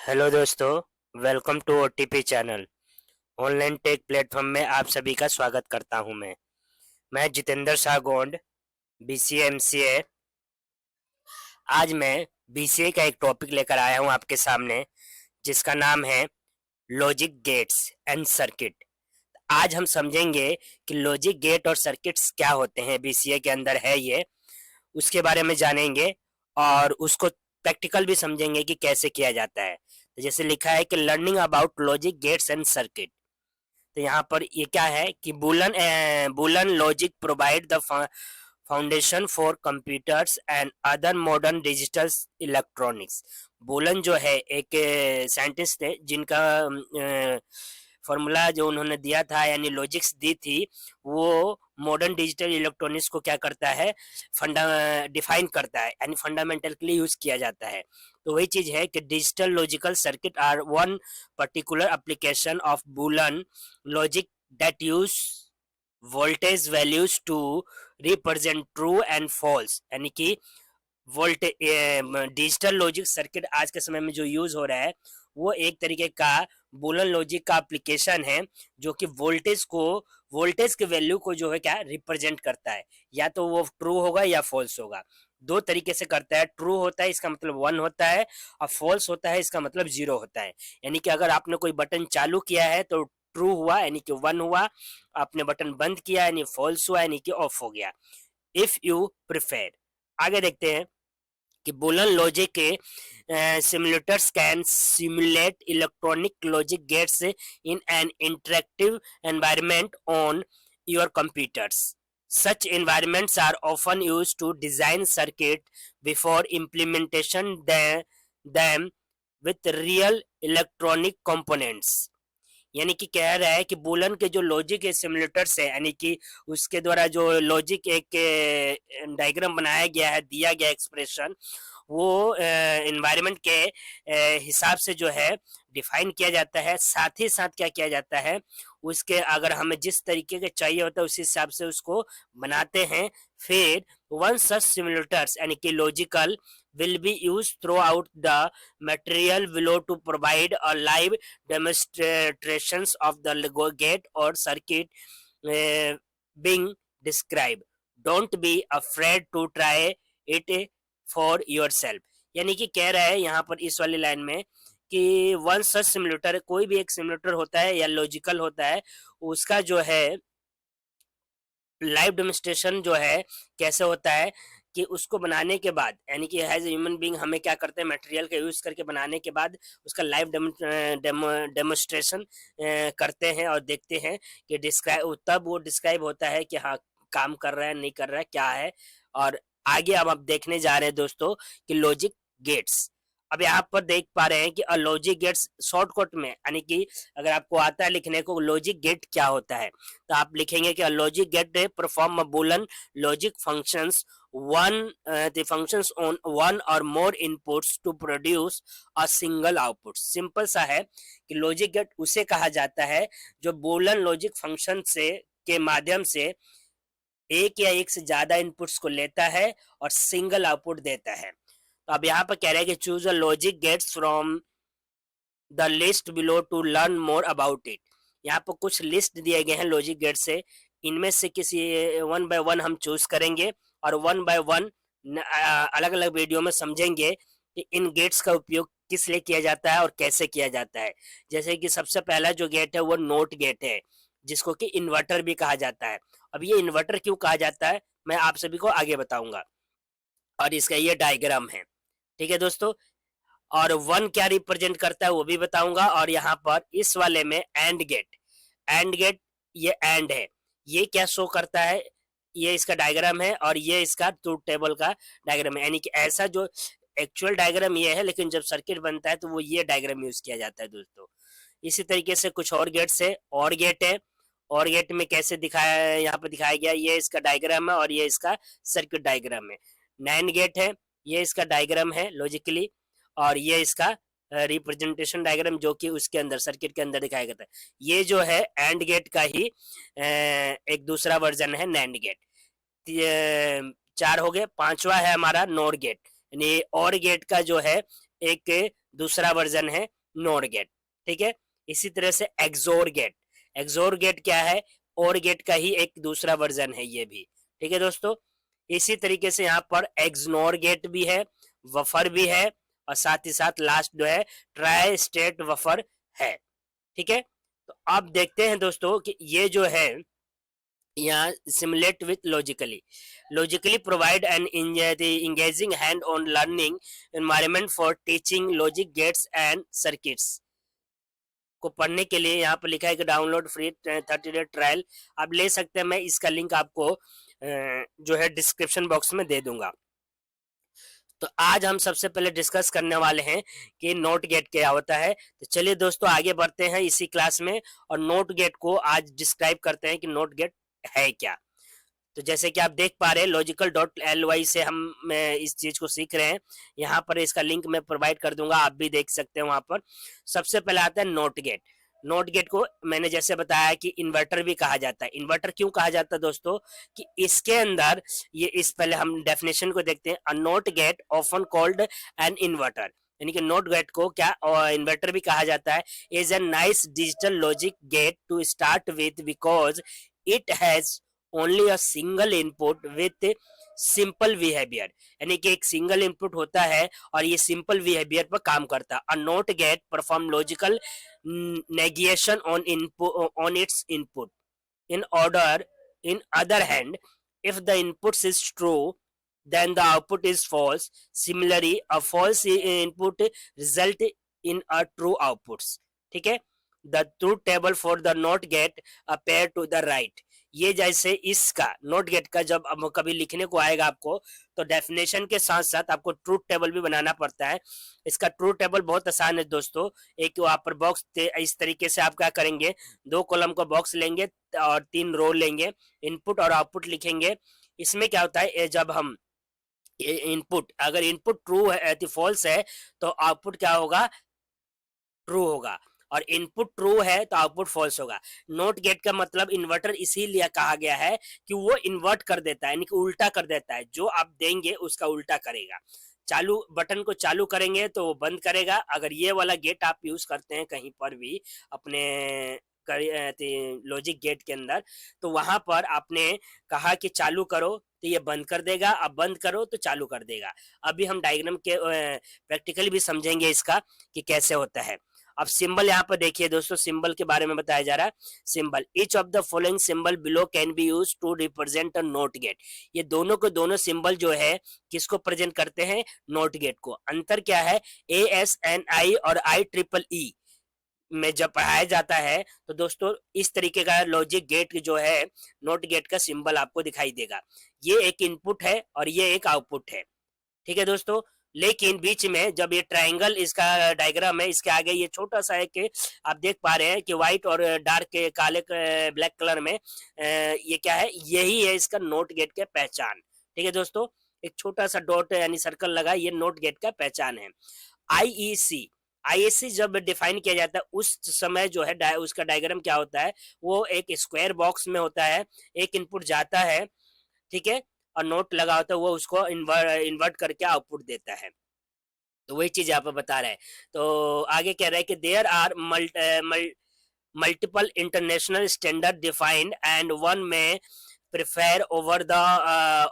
Hello दोस्तों, welcome to OTP channel. Online tech platform में आप सभी का स्वागत करता हूं। मैं जितेंद्र शाह गोंड, बीसीए एमसीए। आज मैं बीसीए का एक टॉपिक लेकर आया हूं आपके सामने, जिसका नाम है लॉजिक गेट्स एंड सर्किट। आज हम समझेंगे कि लॉजिक गेट और सर्किट्स क्या होते हैं, बीसीए के अंदर है ये, उसके बारे में जानेंगे और उसको प्रैक्टिकल भी समझेंगे कि कैसे किया जाता है। तो जैसे लिखा है कि learning about logic gates and circuit. तो यहाँ पर ये क्या है कि Boolean logic provide the foundation for computers and other modern digital electronics. Boolean जो है एक साइंटिस्ट है जिनका फॉर्मूला जो उन्होंने दिया था यानी लॉजिक्स दी थी, वो मॉडर्न डिजिटल इलेक्ट्रॉनिक्स को क्या करता है, फंडा डिफाइन करता है, यानी फंडामेंटल के लिए यूज किया जाता है। तो वही चीज है कि digital logical circuit are one particular application of Boolean logic that use voltage values to represent true and false। यानी कि वोल्टे डिजिटल लॉजिक सर्किट आज के समय में जो यूज हो रहा है वो एक तरीके का बुलन लॉजिक का एप्लीकेशन है, जो कि वोल्टेज के वैल्यू को जो है क्या रिप्रेजेंट करता है, या तो वो ट्रू होगा या फॉल्स होगा। दो तरीके से करता है, ट्रू होता है इसका मतलब 1 होता है, और फॉल्स होता है इसका मतलब 0 होता है। यानी कि अगर आपने कोई बटन चालू किया है तो ट्रू हुआ यानी कि 1 हुआ, आपने बटन बंद किया यानी फॉल्स हुआ यानी कि ऑफ हो गया। इफ यू प्रिफेर, आगे देखते हैं कि बुलन लॉजिक के simulators can simulate electronic logic gates in an interactive environment on your computers. Such environments are often used to design circuit before implementation them with real electronic components। यानी कि कह रहा है कि बुलन के जो लॉजिक सिमुलेटर्स है, यानी कि उसके द्वारा जो लॉजिक एक डायग्राम बनाया गया है, दिया गया एक्सप्रेशन, वो एनवायरनमेंट के हिसाब से जो है डिफाइन किया जाता है। साथ ही साथ क्या किया जाता है, उसके अगर हमें जिस तरीके के चाहिए होता है उस हिसाब से उसको बनाते हैं। फिर वन सच सिमुलेटर्स यानी कि logical will be used throughout the material below to provide a live demonstrations of the gate or circuit being described। Don't be afraid to try it for yourself। यानी कि कह रहा है यहाँ पर इस वाली लाइन में कि वन सच सिमुलेटर, कोई भी एक सिमुलेटर होता है या लॉजिकल होता है, उसका जो है लाइव डेमोन्स्ट्रेशन जो है कैसे होता है कि उसको बनाने के बाद, यानी कि एज ह्यूमन बीइंग हमें क्या करते हैं, मटेरियल का यूज करके बनाने के बाद उसका लाइव डेमोन्स्ट्रेशन करते हैं और देखते हैं कि डिस्क्राइब, तब वो डिस्क्राइब होता है कि हाँ काम कर रहा है नहीं कर रहा है क्या है। और आगे अब आप देखने जा रहे हैं दोस्तों कि लॉजिक गेट्स। अब यहाँ पर देख पा रहे हैं कि अ लॉजिक गेट्स शॉर्टकट में, यानी कि अगर आपको आता है लिखने को लॉजिक गेट क्या होता है, तो आप लिखेंगे कि logic gate perform a Boolean logic functions one the functions on one or more inputs to produce a single output। Simple सा है कि लॉजिक गेट उसे कहा जाता है जो बुलन लॉजिक फंक्शन से के माध्यम से एक या एक से ज्यादा इनपुट्स को लेता है और सिंगल आउटपुट देता है। तो अब यहाँ पर कह रहे हैं कि choose a logic gates from the list below to learn more about it. यहाँ पर कुछ लिस्ट दिए गए हैं लॉजिक गेट से, इनमें से किसी वन बाय वन हम चूज करेंगे और वन बाय वन अलग अलग वीडियो में समझेंगे कि इन गेट्स का उपयोग किस लिए किया जाता है और कैसे किया जाता है। जैसे कि सबसे पहला जो गेट है वो नोट गेट है, जिसको कि इन्वर्टर भी कहा जाता है। अब ये इन्वर्टर क्यों कहा जाता है मैं आप सभी को आगे बताऊंगा, और इसका ये डायग्राम है। ठीक है दोस्तों, और वन क्या रिप्रेजेंट करता है वो भी बताऊंगा। और यहाँ पर इस वाले में एंड गेट, एंड गेट ये एंड है, ये क्या शो करता है, ये इसका डायग्राम है और ये इसका ट्रूथ टेबल का डायग्राम है। यानी कि ऐसा जो एक्चुअल डायग्राम ये है, लेकिन जब सर्किट बनता है तो वो ये डायग्राम यूज किया जाता है दोस्तों। इसी तरीके से कुछ और गेट्स है, और गेट है, और गेट में कैसे दिखाया है, यहाँ पे दिखाया गया, ये इसका डायग्राम है और ये इसका सर्किट डायग्राम है। नैन गेट है, ये इसका डायग्राम है लॉजिकली, और ये इसका रिप्रेजेंटेशन डायग्राम जो कि उसके अंदर सर्किट के अंदर दिखाया गया था। ये जो है एंड गेट का ही एक दूसरा वर्जन है नैंड गेट। 4 हो गए, पांचवा है हमारा नोर गेट, यानी और गेट का जो है एक दूसरा वर्जन है नॉर गेट, ठीक है। इसी तरह से एक्सोर गेट, एक्सोर गेट क्या है, और गेट का ही एक दूसरा वर्जन है ये भी, ठीक है दोस्तों। इसी तरीके से यहाँ पर एक्सनोर गेट भी है, वफर भी है, और साथ ही साथ लास्ट जो है ट्राई स्टेट वफर है, ठीक है। तो अब देखते हैं दोस्तों कि ये जो है यहाँ simulate with logically, logically provide an engaging hand on learning environment for teaching logic gates and circuits को पढ़ने के लिए यहाँ पर लिखा है कि डाउनलोड फ्री 30 डे ट्रायल आप ले सकते हैं। मैं इसका लिंक आपको जो है डिस्क्रिप्शन बॉक्स में दे दूंगा। तो आज हम सबसे पहले डिस्कस करने वाले हैं कि नोट गेट क्या होता है। तो चलिए दोस्तों आगे बढ़ते हैं इसी क्लास में, और नोट गेट को आज डिस्क्राइब करते हैं कि नोट गेट है क्या। तो जैसे कि आप देख पा रहे हैं logical.ly से हम इस चीज को सीख रहे हैं। यहाँ पर इसका लिंक मैं प्रोवाइड कर दूंगा, आप भी देख सकते हैं वहां पर। सबसे पहले आता है नोट गेट। नोट गेट को मैंने जैसे बताया कि इन्वर्टर भी कहा जाता है। इन्वर्टर क्यों कहा जाता है दोस्तों, कि इसके अंदर ये इस पहले हम डेफिनेशन को देखते हैं। A not gate often called an inverter, यानी कि नोट गेट को क्या इन्वर्टर भी कहा जाता है, is a nice digital logic gate to start with because it has only a single input with simple behaviour, यानी कि एक सिंगल इनपुट होता है और ये सिंपल बिहेवियर पर काम करता है। A not gate perform logical negation on input on its input in order. In other hand, if the input is true, then the output is false. Similarly, a false input result in a true outputs, ठीक है। The truth table for the not get appear to the right। ये जैसे इसका note gate का जब अब कभी लिखने को आएगा आपको, तो डेफिनेशन के साथ साथ आपको ट्रूथ टेबल भी बनाना पड़ता है। इसका ट्रूथ टेबल बहुत आसान है दोस्तों। एक वहां पर बॉक्स इस तरीके से आप क्या करेंगे, 2 कॉलम का बॉक्स लेंगे और 3 रो लेंगे, इनपुट और आउटपुट लिखेंगे। इसमें क्या होता है, जब हम इनपुट अगर इनपुट ट्रू है फॉल्स है तो आउटपुट क्या होगा, ट्रू होगा, और इनपुट ट्रू है तो आउटपुट फॉल्स होगा। नोट गेट का मतलब इन्वर्टर इसीलिए कहा गया है कि वो इन्वर्ट कर देता है, यानी कि उल्टा कर देता है। जो आप देंगे उसका उल्टा करेगा। चालू बटन को चालू करेंगे तो वो बंद करेगा। अगर ये वाला गेट आप यूज करते हैं कहीं पर भी अपने लॉजिक गेट के अंदर, तो वहां पर आपने कहा कि चालू करो तो ये बंद कर देगा, अब बंद करो तो चालू कर देगा। अभी हम डायग्राम के प्रैक्टिकली भी समझेंगे इसका कि कैसे होता है। अब सिंबल यहाँ पर देखिए दोस्तों, सिंबल के बारे में बताया जा रहा है। Symbol, each of the following symbol below can be use to represent a not gate. ये दोनों को दोनों सिंबल जो है किसको प्रेजेंट करते हैं, नोट गेट को। अंतर क्या है, ASNI और IEEE में जब पढ़ाया जाता है तो दोस्तों इस तरीके का लॉजिक गेट जो है, नोट गेट का सिंबल आपको दिखाई देगा। ये एक इनपुट है और ये एक आउटपुट है, ठीक है दोस्तों। लेकिन बीच में जब ये ट्रायंगल इसका डायग्राम है, इसके आगे ये छोटा सा एक आप देख पा रहे हैं कि व्हाइट और डार्क के काले ब्लैक कलर में ये क्या है, यही है इसका नोट गेट के पहचान, ठीक है दोस्तों। एक छोटा सा डॉट यानी सर्कल लगा, ये नोट गेट का पहचान है। आईईसी, आईएससी जब डिफाइन किया जाता है उस समय जो है उसका डायग्राम क्या होता है, वो एक स्क्वायर बॉक्स में होता है। एक इनपुट जाता है, ठीक है, और नोट लगा होता है, वो उसको इन्वर्ट करके आउटपुट देता है। तो वही चीज यहाँ पे बता रहा है। तो आगे कह रहा है कि there are multiple international standard defined and one में preferred over the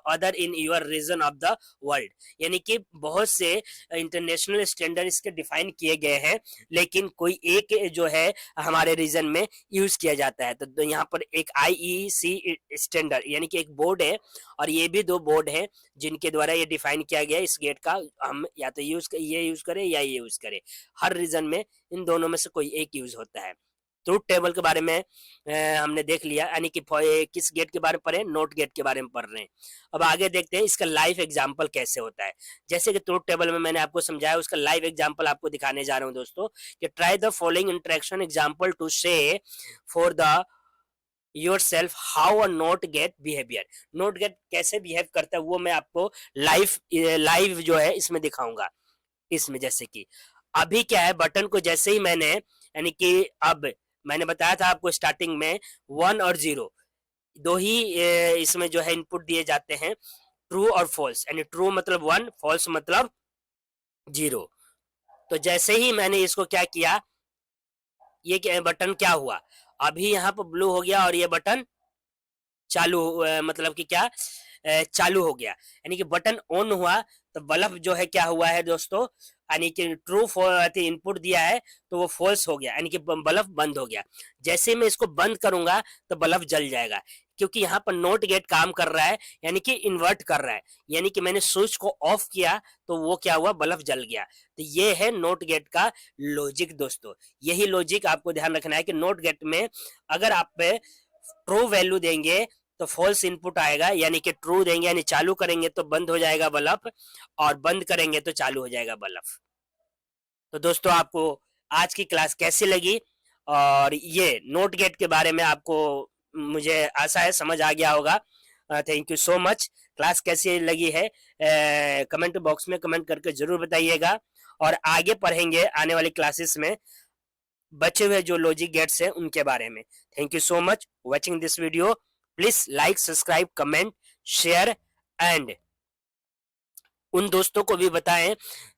other in your region of the world, यानी कि बहुत से इंटरनेशनल स्टैंडर्ड इसके डिफाइन किए गए हैं, लेकिन कोई एक जो है हमारे रीजन में यूज किया जाता है। तो यहाँ पर एक IEC स्टैंडर्ड यानी कि एक बोर्ड है, और ये भी 2 बोर्ड है जिनके द्वारा ये डिफाइन किया गया इस गेट का। हम या तो ये यूज करें या ये यूज करें, हर रीजन में इन दोनों में से कोई एक यूज होता है। ट्रूथ टेबल के बारे में हमने देख लिया, यानी कि किस गेट के बारे में पढ़े, नोट गेट के बारे में पढ़ रहे हैं। अब आगे देखते हैं इसका लाइव एग्जांपल कैसे होता है। जैसे कि ट्रूथ टेबल में मैंने आपको समझाया, उसका लाइव एग्जांपल आपको दिखाने जा रहा हूं दोस्तों, कि try the following interaction example to see for the yourself how a not gate behaviour. Not gate कैसे बिहेव करता है वो मैं आपको लाइव जो है इसमें दिखाऊंगा। इसमें जैसे कि अभी क्या है, बटन को जैसे ही मैंने, यानी कि अब मैंने बताया था आपको स्टार्टिंग में 1 और 0 दो ही इसमें जो है इनपुट दिए जाते हैं, ट्रू और फॉल्स, यानी ट्रू मतलब 1, फॉल्स मतलब 0। तो जैसे ही मैंने इसको क्या किया, ये बटन क्या हुआ, अभी यहाँ पर ब्लू हो गया और ये बटन चालू मतलब कि क्या चालू हो गया, यानी कि बटन ऑन हुआ तो बल्ब जो है क्या हुआ है दोस्तों, यानी कि ट्रू इनपुट दिया है तो वो फॉल्स हो गया, यानी कि बल्ब बंद हो गया। जैसे मैं इसको बंद करूंगा तो बल्ब जल जाएगा, क्योंकि यहाँ पर नोट गेट काम कर रहा है, यानी कि इन्वर्ट कर रहा है, यानी कि मैंने स्विच को ऑफ किया तो वो क्या हुआ, बल्ब जल गया। तो ये है नोट गेट का लॉजिक दोस्तों। यही लॉजिक आपको ध्यान रखना है कि नोट गेट में अगर आप ट्रू वैल्यू देंगे तो फॉल्स इनपुट आएगा, यानी कि ट्रू देंगे यानी चालू करेंगे तो बंद हो जाएगा बल्ब, और बंद करेंगे तो चालू हो जाएगा बल्ब। तो दोस्तों आपको आज की क्लास कैसी लगी, और ये नोट गेट के बारे में आपको मुझे आशा है समझ आ गया होगा। Thank you so much. Class कैसी लगी है कमेंट बॉक्स में कमेंट करके जरूर बताइएगा, और आगे पढ़ेंगे आने वाली क्लासेस में बचे हुए जो लॉजिक गेट्स हैं उनके बारे में। Thank you so much watching this video. Please like, subscribe, comment, share and उन दोस्तों को भी बताएं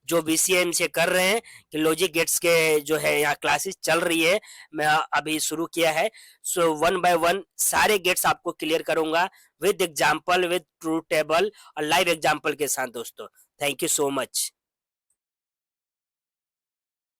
जो बीसीए एमसीए कर रहे हैं कि लॉजिक गेट्स के जो है यहाँ क्लासेस चल रही है, मैं अभी शुरू किया है। सो वन बाय वन सारे गेट्स आपको क्लियर करूंगा with example, with true table और लाइव एग्जांपल के साथ दोस्तों। Thank you so much.